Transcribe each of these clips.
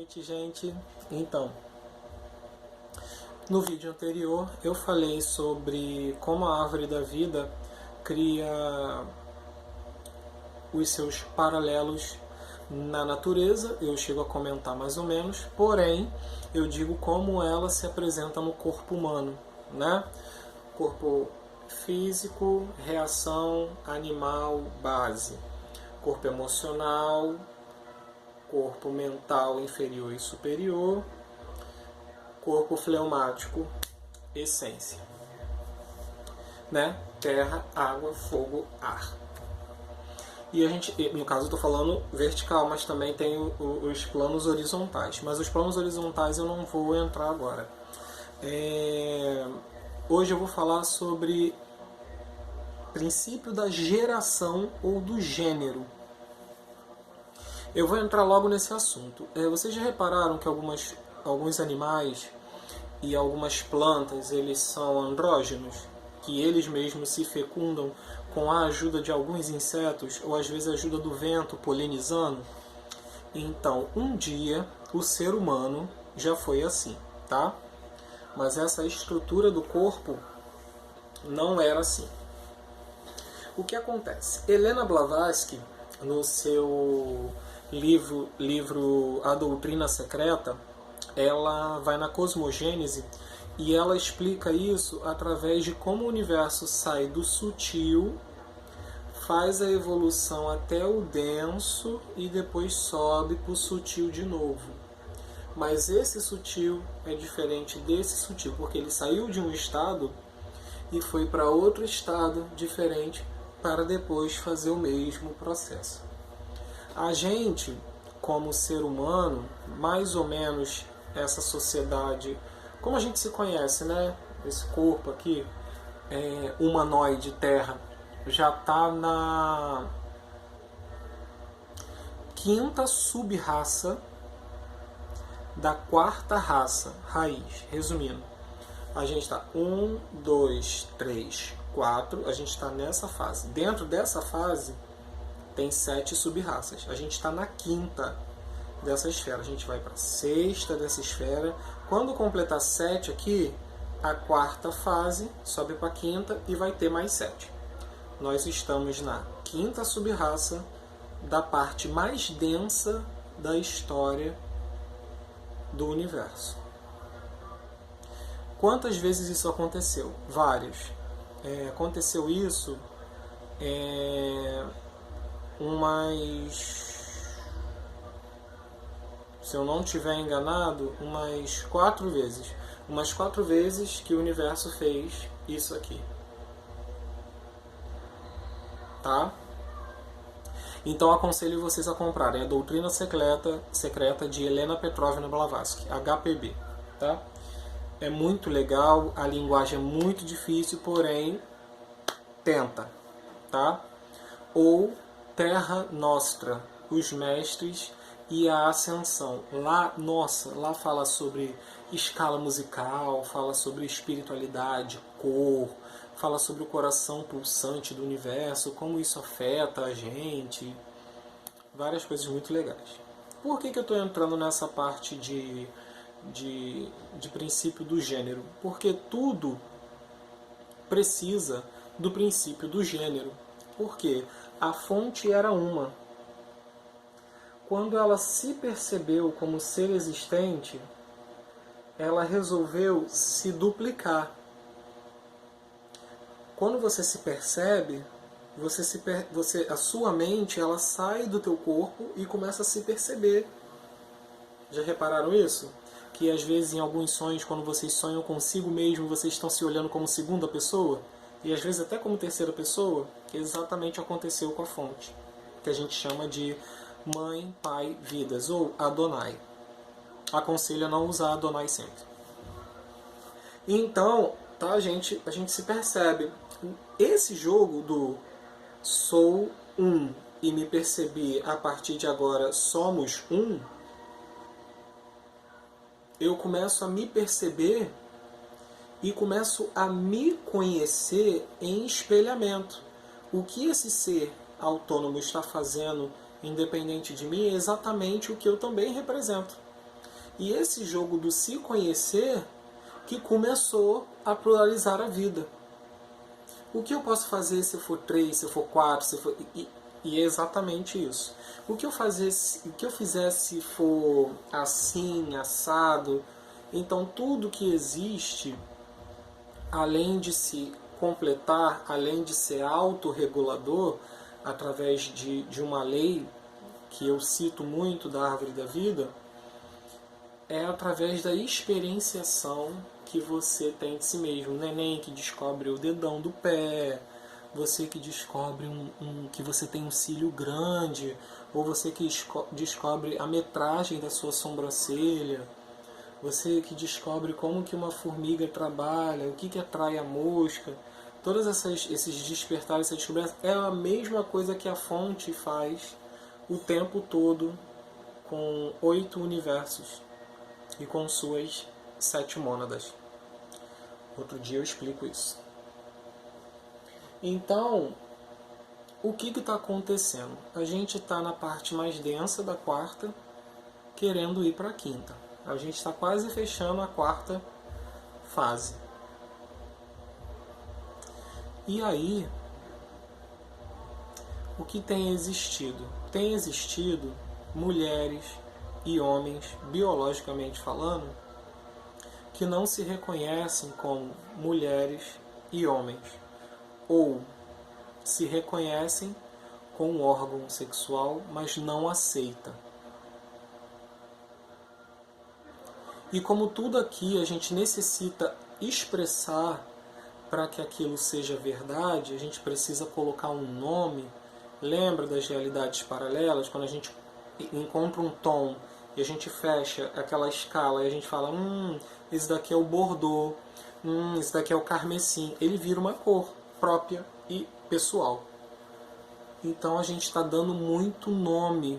noite, gente. Então, no vídeo anterior eu falei sobre como a árvore da vida cria os seus paralelos na natureza. Eu chego a comentar mais ou menos, porém eu digo como ela se apresenta no corpo humano, né? Corpo físico, reação animal, base. Corpo emocional, corpo mental inferior e superior, corpo fleumático, essência, né? Terra, água, fogo, ar. E a gente, no caso eu estou falando vertical, mas também tem os planos horizontais. Mas os planos horizontais eu não vou entrar agora. Hoje eu vou falar sobre princípio da geração ou do gênero. Eu vou entrar logo nesse assunto. Vocês já repararam que alguns animais e algumas plantas eles são andrógenos? Que eles mesmos se fecundam com a ajuda de alguns insetos ou às vezes a ajuda do vento polinizando? Então, um dia o ser humano já foi assim, tá? Mas essa estrutura do corpo não era assim. O que acontece? Helena Blavatsky, no seu livro A Doutrina Secreta, ela vai na cosmogênese e ela explica isso através de como o universo sai do sutil, faz a evolução até o denso e depois sobe para o sutil de novo. Mas esse sutil é diferente desse sutil, porque ele saiu de um estado e foi para outro estado diferente para depois fazer o mesmo processo. A gente, como ser humano, mais ou menos essa sociedade, como a gente se conhece, né? Esse corpo aqui, humanoide, terra, já está na quinta sub-raça da quarta raça, raiz. Resumindo, a gente está 1, 2, 3, 4, a gente está nessa fase. Dentro dessa fase tem 7 sub-raças. A gente está na quinta dessa esfera. A gente vai para a sexta dessa esfera. Quando completar 7 aqui, a quarta fase sobe para a quinta e vai ter mais 7. Nós estamos na quinta sub-raça da parte mais densa da história do universo. Quantas vezes isso aconteceu? Várias. Aconteceu isso se eu não estiver enganado, umas 4 vezes. Umas 4 vezes que o universo fez isso aqui. Tá? Então aconselho vocês a comprarem a Doutrina Secreta de Helena Petrovna Blavatsky, HPB. Tá? É muito legal, a linguagem é muito difícil, porém tenta. Tá? Ou Terra Nostra, os mestres e a ascensão. Lá fala sobre escala musical, fala sobre espiritualidade, cor, fala sobre o coração pulsante do universo, como isso afeta a gente, várias coisas muito legais. Por que eu estou entrando nessa parte de princípio do gênero? Porque tudo precisa do princípio do gênero. Porque a fonte era uma. Quando ela se percebeu como ser existente, ela resolveu se duplicar. Quando você se percebe, a sua mente ela sai do teu corpo e começa a se perceber. Já repararam isso? Que às vezes em alguns sonhos, quando vocês sonham consigo mesmo, vocês estão se olhando como segunda pessoa? E às vezes até como terceira pessoa? Exatamente aconteceu com a fonte, que a gente chama de mãe, pai, vidas, ou Adonai. Aconselho a não usar Adonai sempre. Então, tá, a gente se percebe. Esse jogo do sou um e me percebi a partir de agora somos um, eu começo a me perceber e começo a me conhecer em espelhamento. O que esse ser autônomo está fazendo, independente de mim, é exatamente o que eu também represento. E esse jogo do se conhecer que começou a pluralizar a vida. O que eu posso fazer se eu for 3, se eu for 4, se eu for... E é exatamente isso. O que eu fizer se for assim, assado, então tudo que existe, além de se completar, além de ser autorregulador, através de uma lei que eu cito muito da árvore da vida, é através da experienciação que você tem de si mesmo. O neném que descobre o dedão do pé, você que descobre que você tem um cílio grande, ou você que descobre a metragem da sua sobrancelha, você que descobre como que uma formiga trabalha, o que atrai a mosca. Todos esses despertares, essas descobertas, é a mesma coisa que a fonte faz o tempo todo com 8 universos e com suas 7 mônadas. Outro dia eu explico isso. Então, o que está acontecendo? A gente está na parte mais densa da quarta, querendo ir para a quinta. A gente está quase fechando a quarta fase. E aí, o que tem existido? Tem existido mulheres e homens, biologicamente falando, que não se reconhecem como mulheres e homens, ou se reconhecem com um órgão sexual, mas não aceita. E como tudo aqui a gente necessita expressar para que aquilo seja verdade, a gente precisa colocar um nome. Lembra das realidades paralelas? Quando a gente encontra um tom e a gente fecha aquela escala e a gente fala, esse daqui é o Bordeaux, esse daqui é o carmesim. Ele vira uma cor própria e pessoal. Então a gente está dando muito nome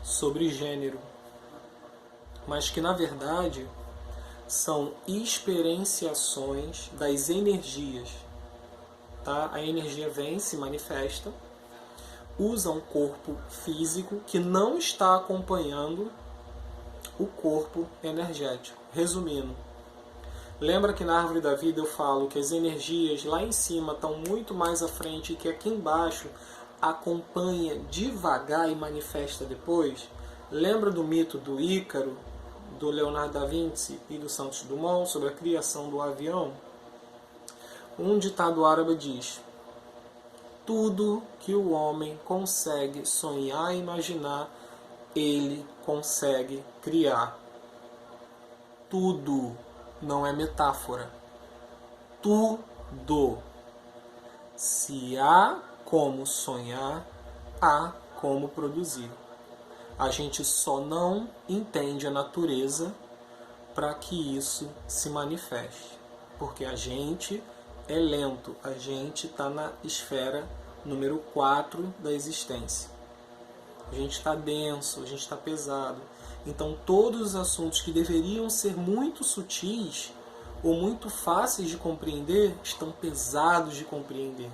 sobre gênero, mas que na verdade são experienciações das energias. Tá? A energia vem, se manifesta, usa um corpo físico que não está acompanhando o corpo energético. Resumindo, lembra que na árvore da vida eu falo que as energias lá em cima estão muito mais à frente e que aqui embaixo acompanha devagar e manifesta depois? Lembra do mito do Ícaro, do Leonardo da Vinci e do Santos Dumont sobre a criação do avião? Um ditado árabe diz: tudo que o homem consegue sonhar e imaginar, ele consegue criar. Tudo, não é metáfora. Tudo. Se há como sonhar, há como produzir. A gente só não entende a natureza para que isso se manifeste. Porque a gente é lento, a gente está na esfera número 4 da existência. A gente está denso, a gente está pesado. Então todos os assuntos que deveriam ser muito sutis ou muito fáceis de compreender estão pesados de compreender.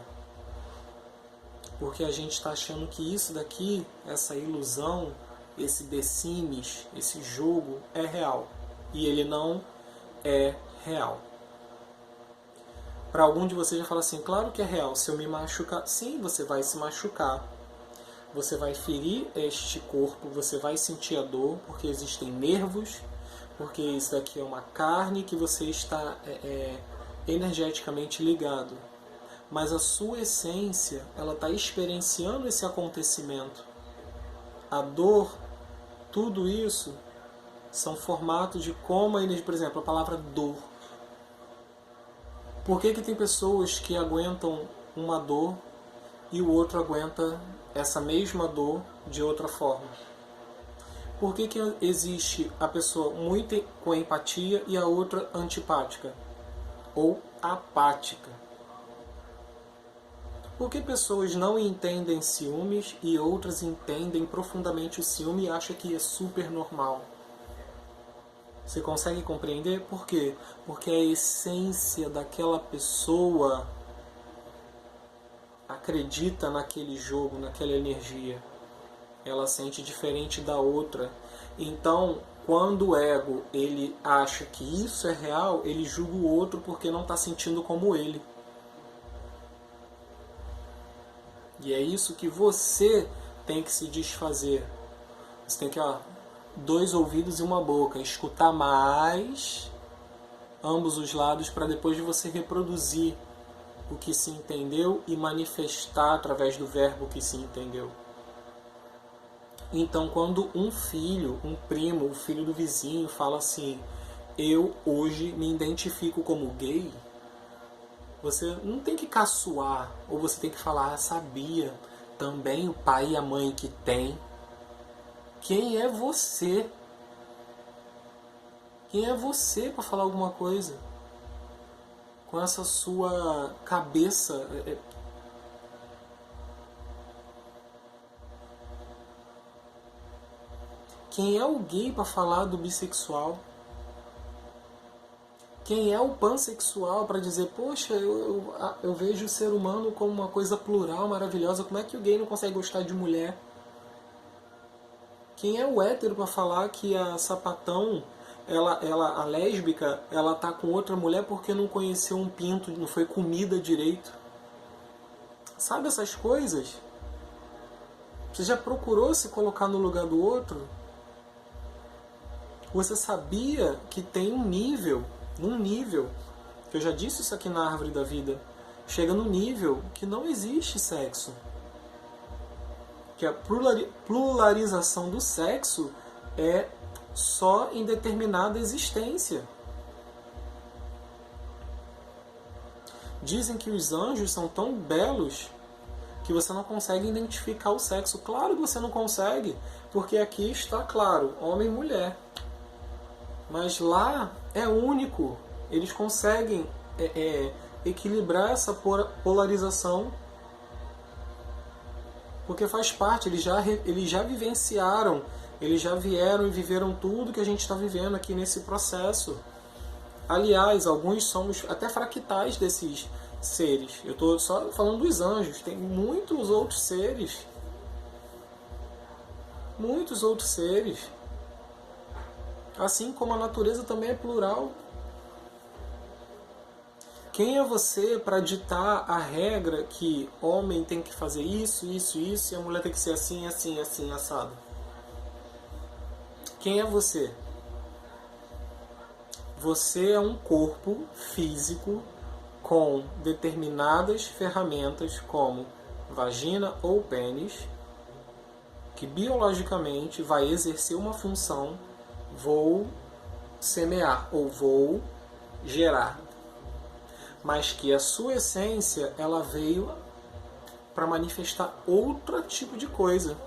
Porque a gente está achando que isso daqui, essa ilusão, esse The Sims, esse jogo é real. E ele não é real. Para algum de vocês já fala assim, claro que é real, se eu me machucar, sim, você vai se machucar. Você vai ferir este corpo, você vai sentir a dor, porque existem nervos, porque isso daqui é uma carne que você está energeticamente ligado. Mas a sua essência, ela está experienciando esse acontecimento. A dor, tudo isso, são formatos de como a energia, por exemplo, a palavra dor. Por que tem pessoas que aguentam uma dor e o outro aguenta essa mesma dor de outra forma? Por que existe a pessoa muito com empatia e a outra antipática? Ou apática? Por que pessoas não entendem ciúmes e outras entendem profundamente o ciúme e acham que é super normal? Você consegue compreender? Por quê? Porque a essência daquela pessoa acredita naquele jogo, naquela energia. ela sente diferente da outra. Então, quando o ego ele acha que isso é real, ele julga o outro porque não está sentindo como ele. E é isso que você tem que se desfazer. Você tem que, 2 ouvidos e uma boca, escutar mais ambos os lados para depois de você reproduzir o que se entendeu e manifestar através do verbo que se entendeu. Então, quando um filho, um primo, o filho do vizinho fala assim: eu hoje me identifico como gay, você não tem que caçoar, ou você tem que falar: sabia, também o pai e a mãe que tem. Quem é você? Quem é você para falar alguma coisa? Com essa sua cabeça. Quem é o gay para falar do bissexual? Quem é o pansexual para dizer: poxa, eu vejo o ser humano como uma coisa plural, maravilhosa, como é que o gay não consegue gostar de mulher? Quem é o hétero para falar que a sapatão, a lésbica, ela tá com outra mulher porque não conheceu um pinto, não foi comida direito? Sabe essas coisas? Você já procurou se colocar no lugar do outro? Você sabia que tem um nível, que eu já disse isso aqui na Árvore da Vida, chega no nível que não existe sexo. Que a pluralização do sexo é só em determinada existência. Dizem que os anjos são tão belos que você não consegue identificar o sexo. Claro que você não consegue, porque aqui está claro, homem e mulher. Mas lá é único. Eles conseguem equilibrar essa polarização, porque faz parte, eles já vivenciaram, eles já vieram e viveram tudo que a gente está vivendo aqui nesse processo. Aliás, alguns somos até fractais desses seres. Eu estou só falando dos anjos, tem muitos outros seres. Muitos outros seres. Assim como a natureza também é plural. Quem é você para ditar a regra que homem tem que fazer isso, isso, isso, e a mulher tem que ser assim, assim, assim, assado? Quem é você? Você é um corpo físico com determinadas ferramentas como vagina ou pênis, que biologicamente vai exercer uma função: vou semear ou vou gerar. Mas que a sua essência, ela veio para manifestar outro tipo de coisa.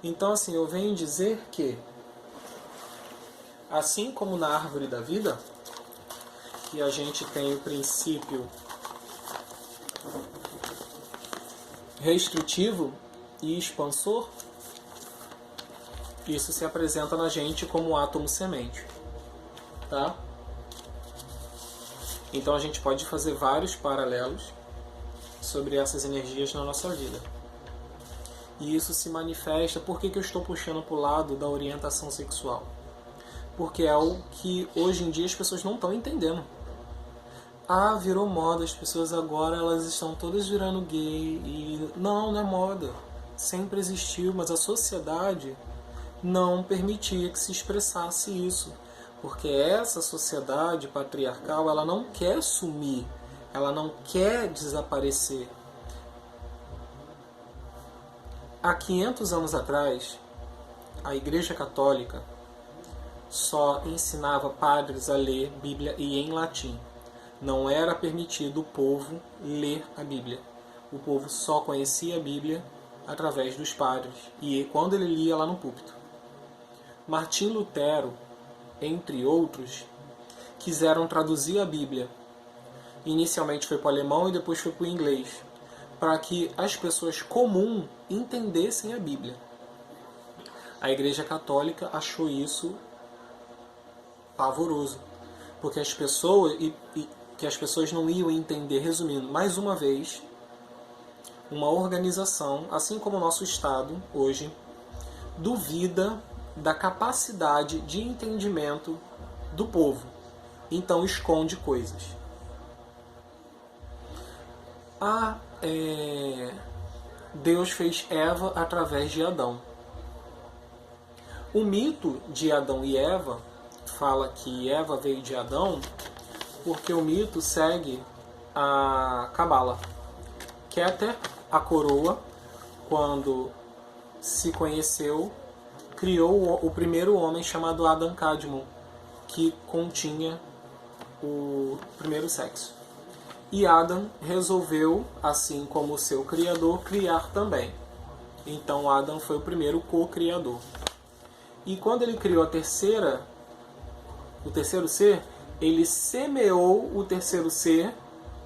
Então, assim, eu venho dizer que, assim como na Árvore da Vida, que a gente tem o princípio restritivo e expansor, isso se apresenta na gente como átomo semente, tá? Então a gente pode fazer vários paralelos sobre essas energias na nossa vida. E isso se manifesta. Por que eu estou puxando para o lado da orientação sexual? Porque é o que hoje em dia as pessoas não estão entendendo. Virou moda, as pessoas agora elas estão todas virando gay. E não é moda. Sempre existiu, mas a sociedade não permitia que se expressasse isso. Porque essa sociedade patriarcal, ela não quer sumir, ela não quer desaparecer. Há 500 anos atrás, a Igreja Católica só ensinava padres a ler Bíblia e em latim. Não era permitido o povo ler a Bíblia. O povo só conhecia a Bíblia através dos padres, e quando ele lia lá no púlpito. Martim Lutero, entre outros, quiseram traduzir a Bíblia. Inicialmente foi para o alemão e depois foi para o inglês, para que as pessoas comuns entendessem a Bíblia. A Igreja Católica achou isso pavoroso, porque as pessoas não iam entender. Resumindo, mais uma vez, uma organização, assim como o nosso Estado hoje, duvida da capacidade de entendimento do povo. Então esconde coisas. Deus fez Eva através de Adão. O mito de Adão e Eva fala que Eva veio de Adão porque o mito segue a Cabala. Keter, a coroa, quando se conheceu, criou o primeiro homem chamado Adam Kadmon, que continha o primeiro sexo. E Adam resolveu, assim como o seu criador, criar também. Então Adam foi o primeiro co-criador. E quando ele criou o terceiro ser, ele semeou o terceiro ser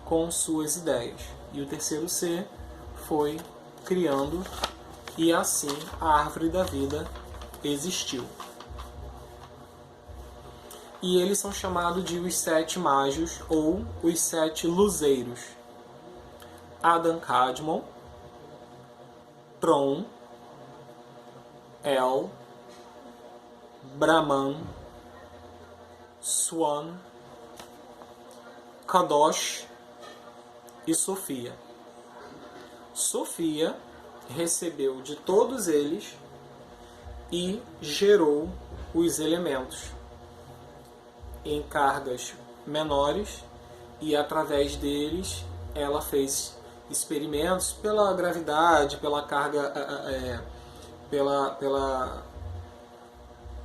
com suas ideias. E o terceiro ser foi criando, e assim a árvore da vida existiu. E eles são chamados de os 7 mágios ou os 7 luzeiros. Adam Kadmon, Tron, El, Brahman, Swan, Kadosh e Sofia. Sofia recebeu de todos eles e gerou os elementos em cargas menores, e através deles ela fez experimentos pela gravidade, pela carga,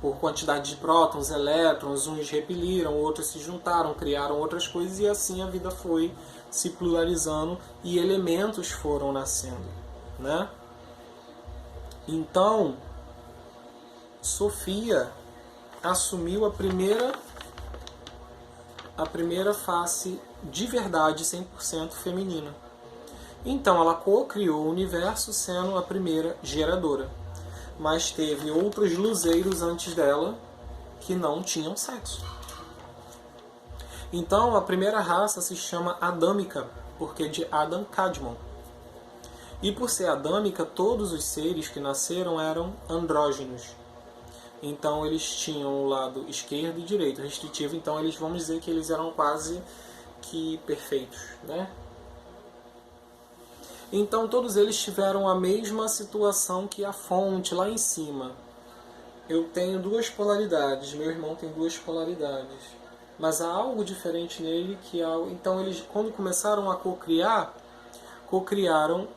por quantidade de prótons, elétrons, uns repeliram, outros se juntaram, criaram outras coisas, e assim a vida foi se pluralizando e elementos foram nascendo, né? Então, Sofia assumiu a primeira face de verdade 100% feminina. Então ela co-criou o universo sendo a primeira geradora. Mas teve outros luzeiros antes dela que não tinham sexo. Então a primeira raça se chama adâmica, porque é de Adam Kadmon. E por ser adâmica, todos os seres que nasceram eram andrógenos. Então eles tinham o lado esquerdo e direito restritivo, então eles, vamos dizer que eles eram quase que perfeitos, né? Então todos eles tiveram a mesma situação que a fonte lá em cima. Eu tenho 2 polaridades, meu irmão tem 2 polaridades, mas há algo diferente nele que há. Então eles, quando começaram a co-criaram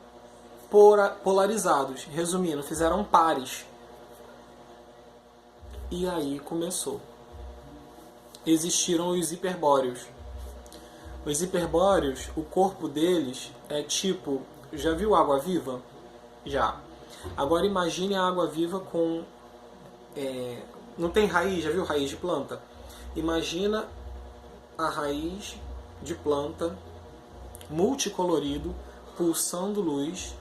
polarizados, resumindo, fizeram pares. E aí começou. Existiram os hiperbóreos. Os hiperbóreos, o corpo deles é tipo... Já viu água viva? Já. Agora imagine a água viva com... não tem raiz, já viu raiz de planta? Imagina a raiz de planta multicolorido, pulsando luz,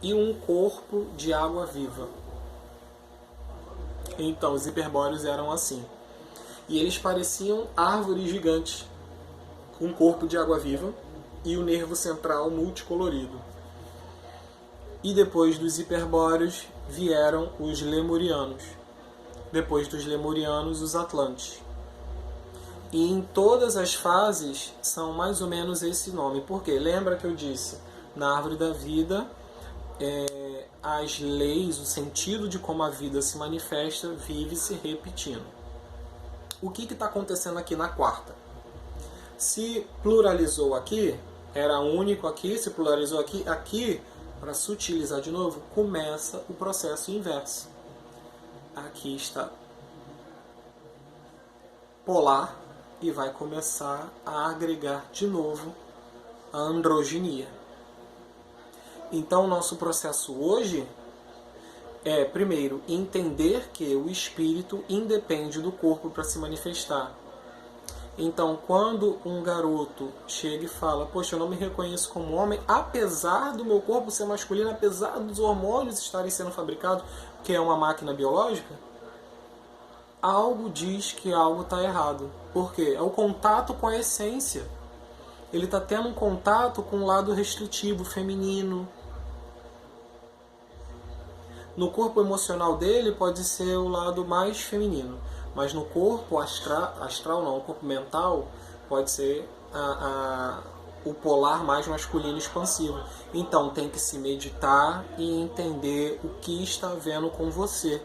e um corpo de água viva. Então, os hiperbóreos eram assim. E eles pareciam árvores gigantes, com um corpo de água viva e o nervo central multicolorido. E depois dos hiperbóreos vieram os lemurianos. Depois dos lemurianos, os atlantes. E em todas as fases são mais ou menos esse nome. Por quê? Lembra que eu disse, na árvore da vida... as leis, o sentido de como a vida se manifesta, vive se repetindo. O que está acontecendo aqui na quarta? Se pluralizou aqui, era único aqui, se pluralizou aqui, aqui, para sutilizar de novo, começa o processo inverso. Aqui está polar e vai começar a agregar de novo a androginia. Então, o nosso processo hoje é, primeiro, entender que o espírito independe do corpo para se manifestar. Então, quando um garoto chega e fala, poxa, eu não me reconheço como homem, apesar do meu corpo ser masculino, apesar dos hormônios estarem sendo fabricados, que é uma máquina biológica, algo diz que algo está errado. Por quê? É o contato com a essência. Ele está tendo um contato com o lado restritivo, feminino, No corpo emocional dele pode ser o lado mais feminino, mas no corpo astral não, o corpo mental pode ser o polar mais masculino expansivo. Então tem que se meditar e entender o que está vendo com você.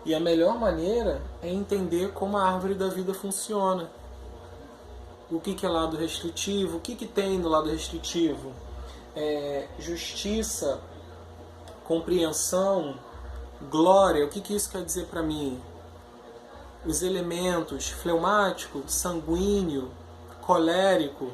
E a melhor maneira é entender como a árvore da vida funciona. O que é lado restritivo, o que tem no lado restritivo? Justiça, compreensão, glória. O que isso quer dizer para mim? Os elementos fleumático, sanguíneo, colérico,